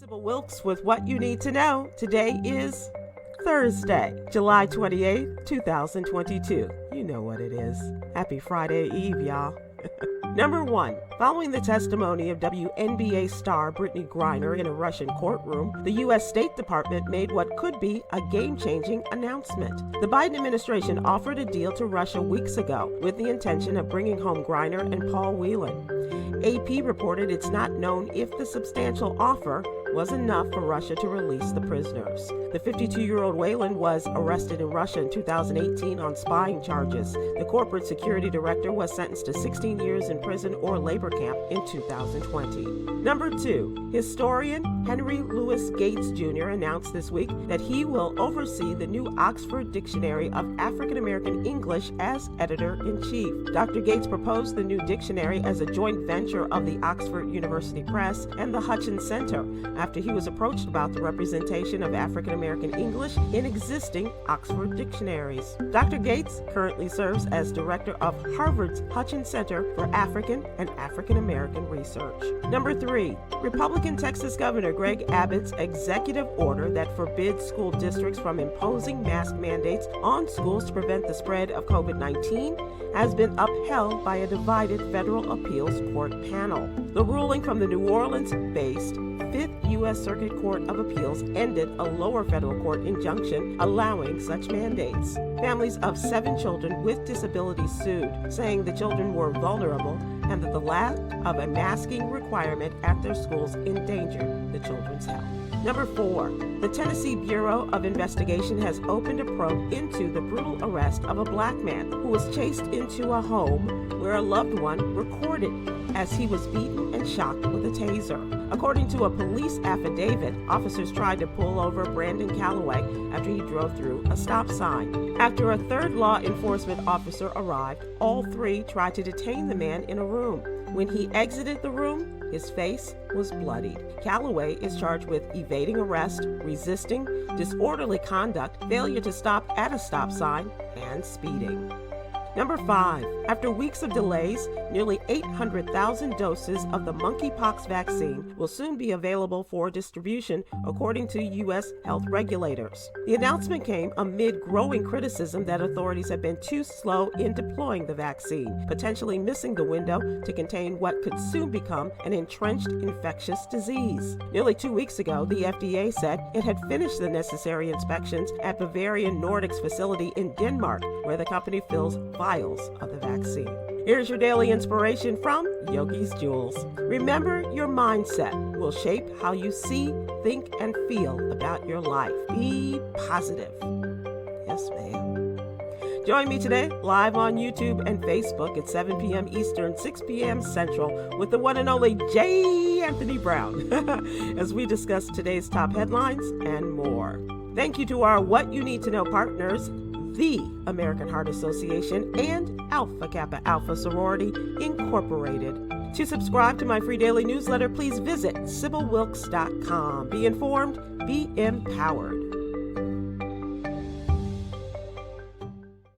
Sybil Wilkes with what you need to know. Today is Thursday, July 28th, 2022. You know what it is. Happy Friday Eve, y'all. Number 1. Following the testimony of WNBA star Brittney Griner in a Russian courtroom, the U.S. State Department made what could be a game-changing announcement. The Biden administration offered a deal to Russia weeks ago with the intention of bringing home Griner and Paul Whelan. AP reported it's not known if the substantial offer was enough for Russia to release the prisoners. The 52-year-old Whelan was arrested in Russia in 2018 on spying charges. The corporate security director was sentenced to 16 years in prison or labor camp in 2020. Number 2. Historian Henry Louis Gates Jr. announced this week that he will oversee the new Oxford Dictionary of African American English as editor-in-chief. Dr. Gates proposed the new dictionary as a joint venture of the Oxford University Press and the Hutchins Center, after he was approached about the representation of African American English in existing Oxford dictionaries. Dr. Gates currently serves as director of Harvard's Hutchins Center for African and African American Research. Number 3. Republican Texas Governor Greg Abbott's executive order that forbids school districts from imposing mask mandates on schools to prevent the spread of COVID-19 has been upheld by a divided federal appeals court panel. The ruling from the New Orleans-based 5th U.S. Circuit Court of Appeals ended a lower federal court injunction allowing such mandates. Families of 7 children with disabilities sued, saying the children were vulnerable and that the lack of a masking requirement at their schools endangered the children's health. Number 4. The Tennessee Bureau of Investigation has opened a probe into the brutal arrest of a black man who was chased into a home where a loved one recorded as he was beaten and shocked with a taser. According to a police affidavit, officers tried to pull over Brandon Calloway after he drove through a stop sign. After a third law enforcement officer arrived, all 3 tried to detain the man in a room. When he exited the room, his face was bloodied. Calloway is charged with evading arrest, resisting, disorderly conduct, failure to stop at a stop sign, and speeding. Number 5. After weeks of delays, nearly 800,000 doses of the monkeypox vaccine will soon be available for distribution, according to U.S. health regulators. The announcement came amid growing criticism that authorities have been too slow in deploying the vaccine, potentially missing the window to contain what could soon become an entrenched infectious disease. Nearly 2 weeks ago, the FDA said it had finished the necessary inspections at Bavarian Nordic's facility in Denmark, where the company fills vials of the vaccine. Here's your daily inspiration from Yogi's Jewels. Remember, your mindset will shape how you see, think, and feel about your life. Be positive. Yes, ma'am. Join me today live on YouTube and Facebook at 7 p.m. Eastern, 6 p.m. Central with the one and only J. Anthony Brown as we discuss today's top headlines and more. Thank you to our What You Need to Know partners, the American Heart Association and Alpha Kappa Alpha Sorority Incorporated. To subscribe to my free daily newsletter, please visit SybilWilkes.com. Be informed, be empowered.